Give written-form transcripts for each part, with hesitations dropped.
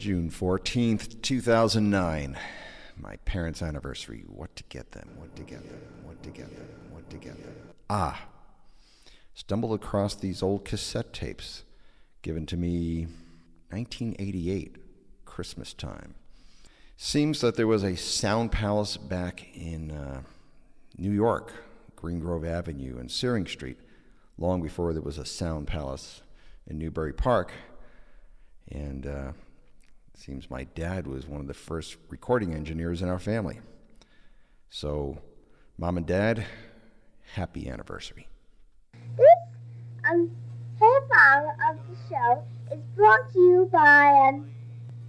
June 14th, 2009. My parents' anniversary. What to get them, what to get them, what to get them, what to get them. Stumbled across these old cassette tapes given to me 1988, Christmas time. Seems that there was a Sound Palace back in New York, Green Grove Avenue and Searing Street, long before there was a Sound Palace in Newbury Park. And it seems my dad was one of the first recording engineers in our family. So, Mom and Dad, happy anniversary. This half hour of the show is brought to you by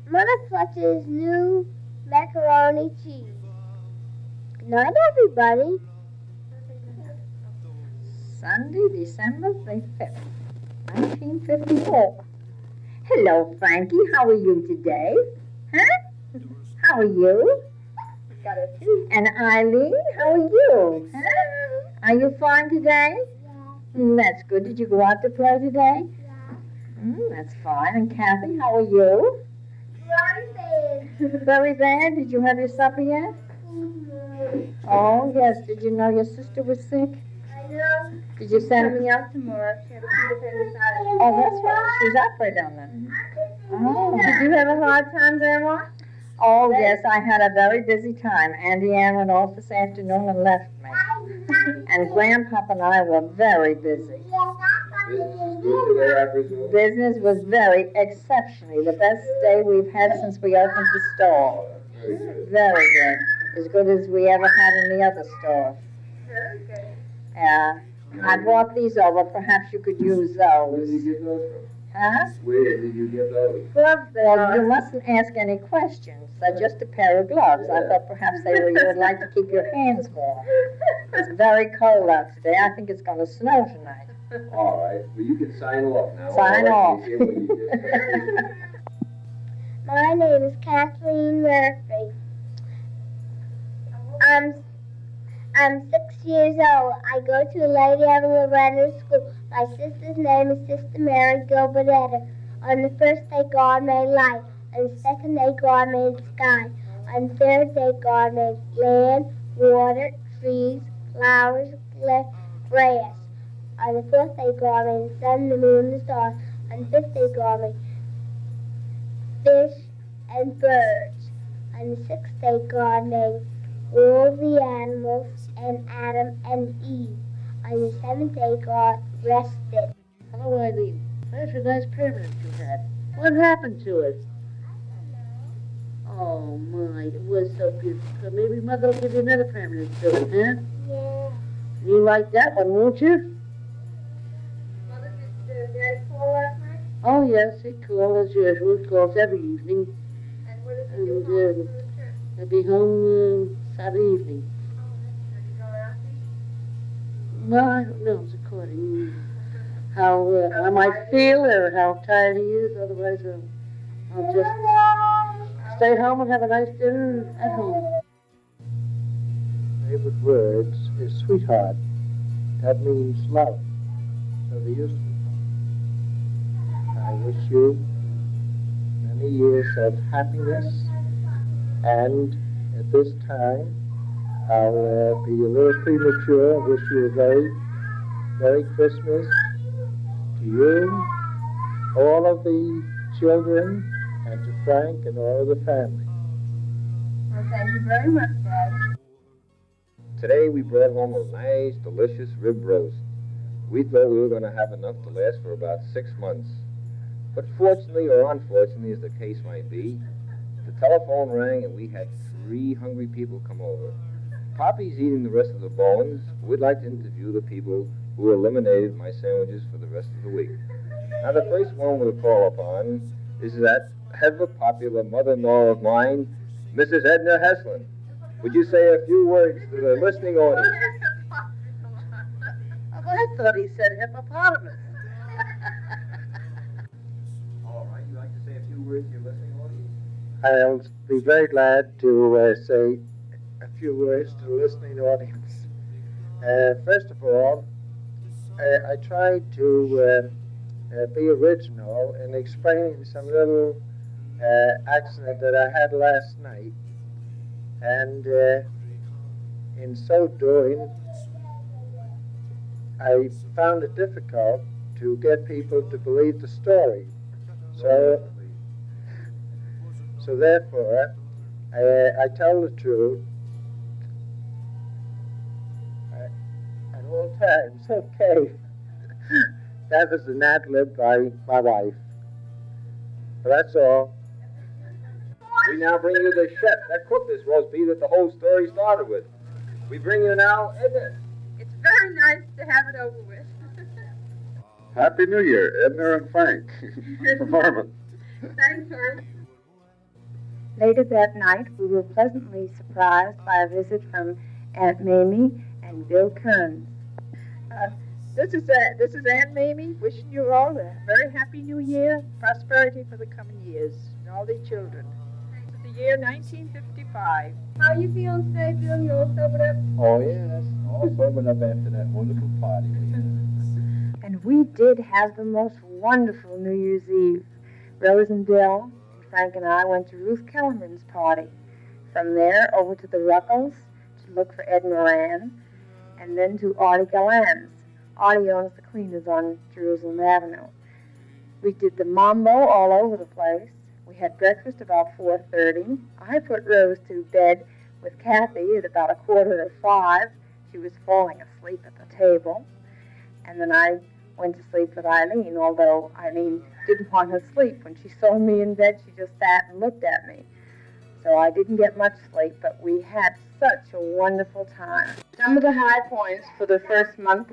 Mother Fletcher's new macaroni cheese. Good night, everybody. Sunday, December the 5th, 1954. Hello, Frankie. How are you today? Huh? How are you? Got a tooth. And Eileen, how are you? Huh? Are you fine today? Yeah. That's good. Did you go out to play today? Yeah. That's fine. And Kathy, how are you? Very bad. Very bad. Did you have your supper yet? Mm-hmm. Oh, yes. Did you know your sister was sick? I know. Did you send Coming out tomorrow. She had a independent Oh, that's right. She's up right down there. Oh. Did you have a hard time, Grandma? Oh, yes, I had a very busy time. Auntie Ann went off this afternoon and left me. And Grandpapa and I were very busy. Business was very exceptionally the best day we've had since we opened the store. Very good. As good as we ever had in the other store. Very good. I brought these over. Perhaps you could use Where did those. you get those from? Huh? Where did you get those? Gloves Well, you mustn't ask any questions. They're just a pair of gloves. I thought perhaps you would like to keep your hands warm. It's very cold out today. I think it's going to snow tonight. All right. Well, you can sign off now. Sign All off. right, you see what you did. My name is Kathleen Murphy. I'm 6 years old. I go to Lady Evelyn Loretta School. My sister's name is Sister Mary Gilbertetta. On the first day, God made light. On the second day, God made the sky. On the third day, God made land, water, trees, flowers, grass. On the fourth day, God made the sun, the moon, and the stars. On the fifth day, God made fish and birds. On the sixth day, God made all the animals and Adam and Eve. On the seventh day, God rested. Hello, Eileen. That's a nice permanent you had. What happened to it? Oh, my. It was so beautiful. Maybe Mother will give you another permanent to it, huh? Yeah. You like that one, won't you? Mother, did Dad call last night? Oh, yes. He calls as usual. He calls every evening. And what did And, you do for the trip? He'll be home Saturday evening. Did you go out? Well, I don't know. It's according how I might feel or how tired he is. Otherwise, I'll just stay home and have a nice dinner at home. Favorite words is sweetheart. That means love. So they used to. I wish you many years of happiness, and at this time, I'll be a little premature and wish you a very Merry Christmas to you, all of the children, and to Frank and all of the family. Well, thank you very much, Dad. Today we brought home a nice, delicious rib roast. We thought we were going to have enough to last for about 6 months. But fortunately or unfortunately, as the case might be, the telephone rang and we had 3 hungry people come over. Poppy's eating the rest of the bones. We'd like to interview the people who eliminated my sandwiches for the rest of the week. Now, the first one we'll call upon is that ever popular mother-in-law of mine, Mrs. Edna Heslin. Would you say a few words to the listening audience? I thought he said hippopotamus. All right, you'd like to say a few words to your listening audience? I'll be very glad to say a few words to the listening audience. First of all, I tried to be original in explaining some little accident that I had last night, and in so doing, I found it difficult to get people to believe the story. So therefore, I tell the truth at all times. Okay. That was an ad-lib by my wife. But that's all. We now bring you the chef that cooked this roast beef that the whole story started with. We bring you now Edna. It's very nice to have it over with. Happy New Year, Edna and Frank. Performance. Thanks, Frank. Later that night, we were pleasantly surprised by a visit from Aunt Mamie and Bill Kearns. This is Aunt Mamie wishing you all a very happy New Year, prosperity for the coming years, and all the children. It's the year 1955. How you feeling today, Bill? You all sobered up? Oh, yes. All sobered up after that wonderful party we had. And we did have the most wonderful New Year's Eve. Rose and Bill, Frank and I went to Ruth Kellerman's party. From there, over to the Ruckles to look for Ed Moran, and then to Artie Gallan's. Artie owns the cleaners on Jerusalem Avenue. We did the mambo all over the place. We had breakfast about 4:30. I put Rose to bed with Kathy at about 4:45. She was falling asleep at the table. And then I went to sleep with Eileen, although Eileen didn't want to sleep. When she saw me in bed, she just sat and looked at me. So I didn't get much sleep, but we had such a wonderful time. Some of the high points for the first month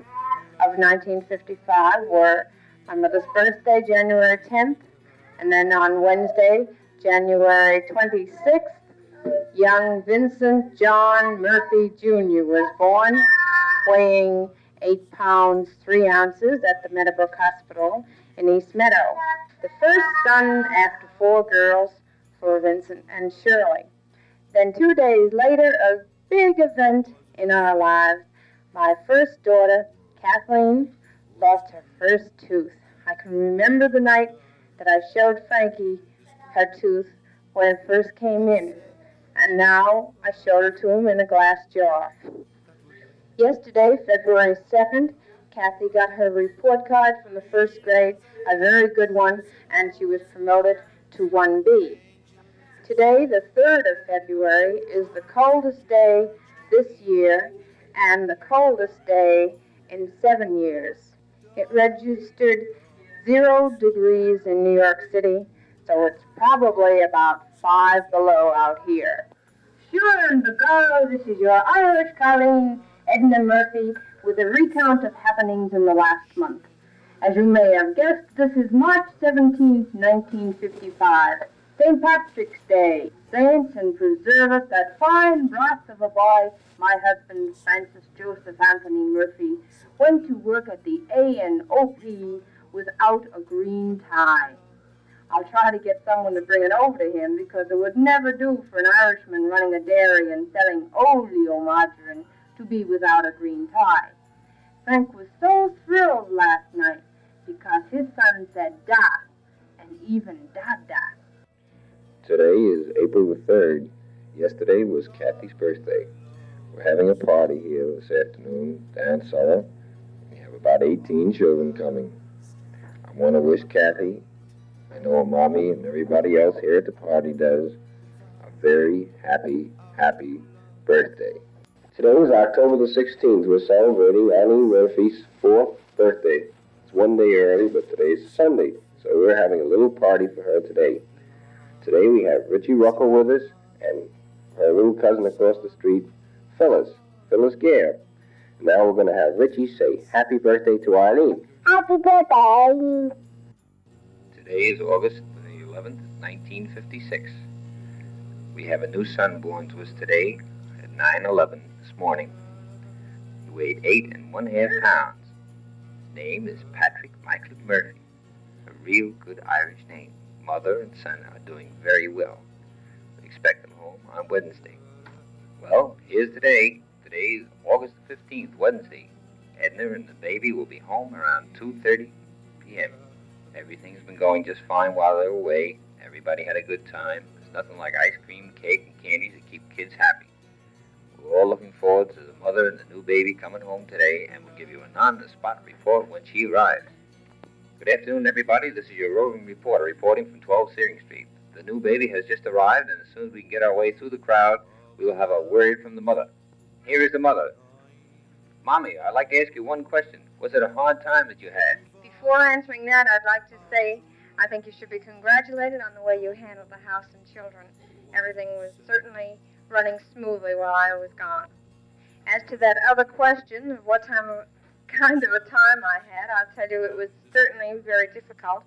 of 1955 were my mother's birthday, January 10th, and then on Wednesday, January 26th, young Vincent John Murphy Jr. was born, weighing 8 pounds 3 ounces at the Meadowbrook Hospital in East Meadow. The first son after 4 girls for Vincent and Shirley. Then 2 days later, a big event in our lives. My first daughter, Kathleen, lost her first tooth. I can remember the night that I showed Frankie her tooth when it first came in, and now I showed her to him in a glass jar. Yesterday, February 2nd, Kathy got her report card from the first grade, a very good one, and she was promoted to 1B. Today, the 3rd of February, is the coldest day this year and the coldest day in 7 years. It registered 0 degrees in New York City, so it's probably about 5 below out here. Sure and go, this is your Irish Colleen, Edna Murphy, with a recount of happenings in the last month. As you may have guessed, this is March 17th, 1955, St. Patrick's Day. Saints and preserve us, that fine brat of a boy, my husband, Francis Joseph Anthony Murphy, went to work at the A&OP without a green tie. I'll try to get someone to bring it over to him, because it would never do for an Irishman running a dairy and selling oleomargarine to be without a green tie. Frank was so thrilled last night because his son said da and even dada. Today is April the 3rd. Yesterday was Kathy's birthday. We're having a party here this afternoon down cellar. We have about 18 children coming. I want to wish Kathy, I know her mommy and everybody else here at the party does, a very happy, happy birthday. Today is October the 16th. We're celebrating Eileen Murphy's 4th birthday. It's one day early, but today's Sunday, so we're having a little party for her today. Today we have Richie Ruckle with us and her little cousin across the street, Phyllis Gare. Now we're going to have Richie say happy birthday to Eileen. Happy birthday, Eileen. Today is August the 11th, 1956. We have a new son born to us today at 9/11 this morning. He weighed 8 1/2 pounds. His name is Patrick Michael Murphy, a real good Irish name. Mother and son are doing very well. We expect them home on Wednesday. Well, here's today. Today is August the 15th, Wednesday. Edna and the baby will be home around 2:30 p.m. Everything's been going just fine while they're away. Everybody had a good time. There's nothing like ice cream, cake, and candies that keep kids happy. We're all looking forward to the mother and the new baby coming home today, and we'll give you an on-the-spot report when she arrives. Good afternoon, everybody. This is your roving reporter reporting from 12 Searing Street. The new baby has just arrived, and as soon as we can get our way through the crowd, we will have a word from the mother. Here is the mother. Mommy, I'd like to ask you one question. Was it a hard time that you had? Before answering that, I'd like to say I think you should be congratulated on the way you handled the house and children. Everything was certainly running smoothly while I was gone. As to that other question of what kind of a time I had, I'll tell you it was certainly very difficult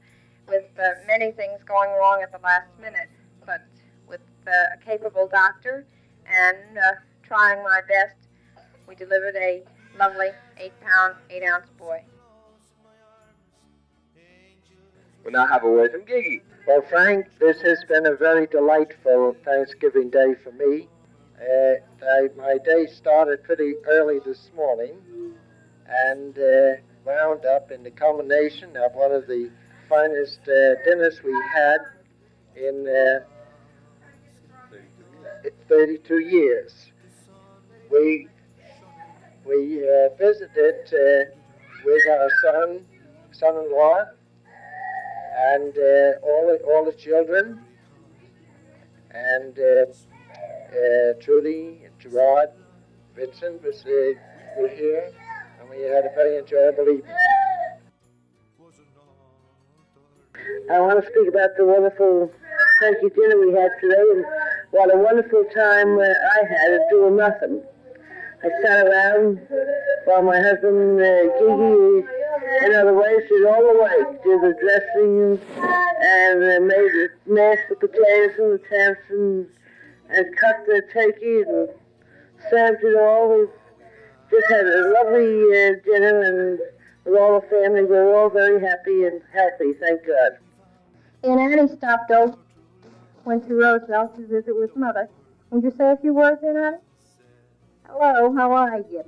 with many things going wrong at the last minute. But with a capable doctor and trying my best, we delivered a lovely 8-pound, 8-ounce boy. We'll now have a word from Gigi. Well, Frank, this has been a very delightful Thanksgiving Day for me. My day started pretty early this morning and wound up in the culmination of one of the finest dinners we had in 32 years. We visited with our son-in-law, and all the children, and Trudy and Gerard, Vincent were here, and we had a very enjoyable evening. I want to speak about the wonderful turkey dinner we had today, and what a wonderful time I had at doing nothing. I sat around while my husband, Gigi, in other ways, did all the work, did the dressing and made the mashed the potatoes and the temps and cut the turkey and served it all. We just had a lovely dinner, and with all the family, we were all very happy and healthy, thank God. Aunt Annie stopped over, went to Roseville to visit with Mother. Would you say a few words, Aunt Annie? Hello, how are you?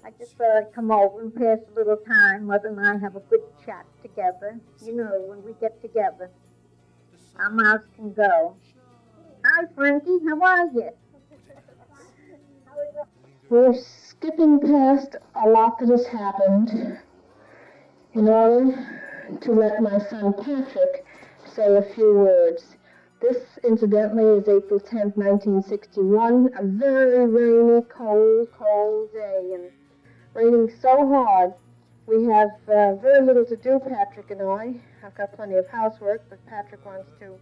I just thought I'd come over and pass a little time. Mother and I have a good chat together. You know, when we get together, our mouths can go. Hi, Frankie, how are you? We're skipping past a lot that has happened in order to let my son Patrick say a few words. This, incidentally, is April 10th, 1961, a very rainy, cold day, and raining so hard. We have very little to do, Patrick and I. I've got plenty of housework, but Patrick wants to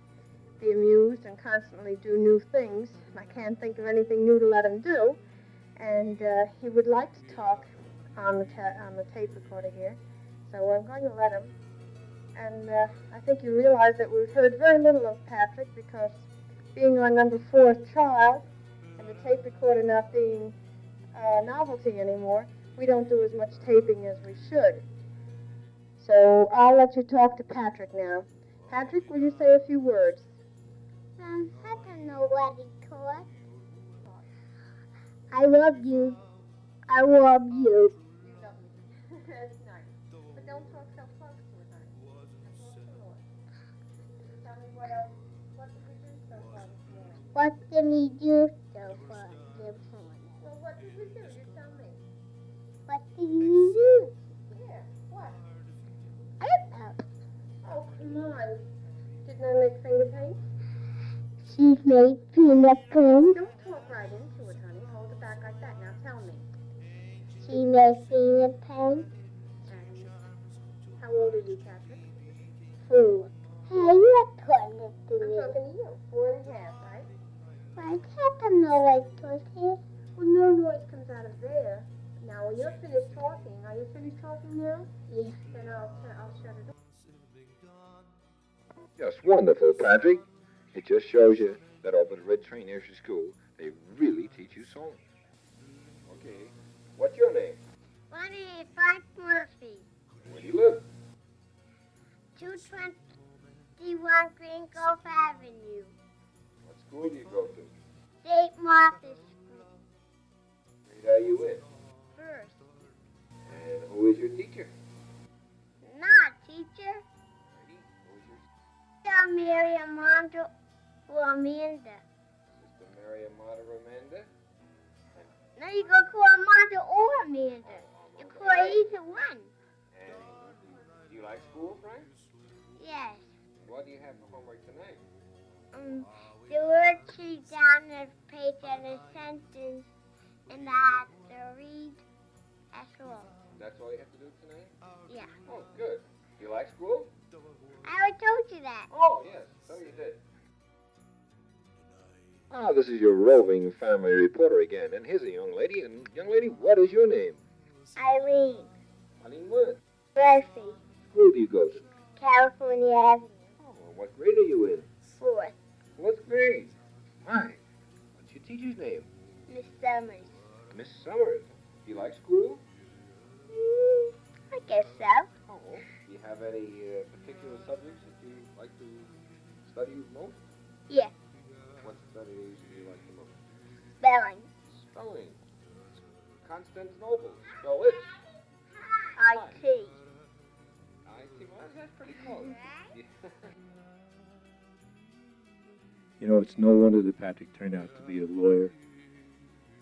be amused and constantly do new things. I can't think of anything new to let him do, and he would like to talk on the tape recorder here, so I'm going to let him. And I think you realize that we've heard very little of Patrick because being our number 4th child and the tape recorder not being a novelty anymore, we don't do as much taping as we should. So I'll let you talk to Patrick now. Patrick, will you say a few words? I don't know what it's called. I love you. I love you. You love me. That's nice. But don't talk so close to it, honey. Tell me what did we do so far this morning? What did we do so far this morning? Well, what did we do? You tell me. What did we do? Yeah, what? I don't know. Oh, come on. Didn't I make finger paint? She made peanut paint. Don't talk right into it, honey. Hold it back like that. Now tell me. She made peanut paint. And how old are you, Patrick? 4. Hey, you're talking to I'm me. talking to you. 4 and a half, right? Why can't know like this here? Well, no noise comes out of there. Now, when you're finished talking, are you finished talking now? Yeah. Then I'll shut it off. Just wonderful, Patrick. It just shows you that over at Red Train Nursery School, they really teach you songs. Okay, what's your name? My name is Frank Murphy. Where do you live? 221 Green Grove Avenue. What school do you go to? St. Martha's School. Grade are you in? First. And who is your teacher? Not teacher. Who is your... Sister Mary Amanda or Amanda. Sister Mary Amanda Amanda? No, you can call Amanda or Amanda. You call either one. And do you like school, Frank? Yes. What do you have for homework tonight? The worksheet down the page and a sentence, and I have to read. That's all. That's all you have to do tonight? Yeah. Oh, good. Do you like school? I already told you that. Oh, yes. So you did. Ah, this is your roving family reporter again. And here's a young lady. And young lady, what is your name? Eileen. Eileen what? Murphy. School do you go to? California Avenue. Oh, what grade are you in? 4th. Fourth grade. My. What's your teacher's name? Miss Summers. Miss Summers. Do you like school? I guess so. Oh. Do you have any particular subjects that you like to study most? Yeah. What studies do you like the most? Spelling. Spelling. Constantinople. Spell it. IT. I-T. Well, that's pretty close. Yeah. You know, it's no wonder that Patrick turned out to be a lawyer.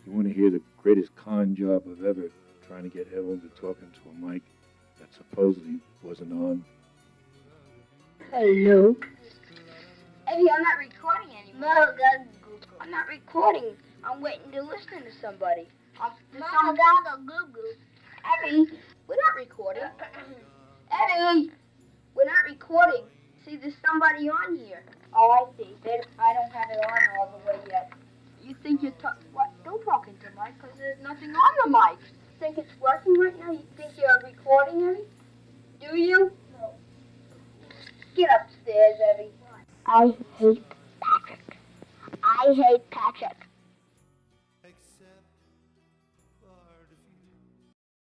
You want to hear the greatest con job of ever, trying to get Evelyn to talk into a mic that supposedly wasn't on. Hello. Eddie, I'm not recording anymore. Mom, go Google. I'm not recording. I'm waiting to listen to somebody. Mom, go Google. Eddie, we're not recording. Eddie, we're not recording. See, there's somebody on here. Oh, I see. I don't have it on all the way yet. You think you're what? Don't talk into the mic because there's nothing on the mic. You think it's working right now? You think you're recording, Eddie? Do you? No. Get upstairs, Eddie. I hate Patrick. I hate Patrick.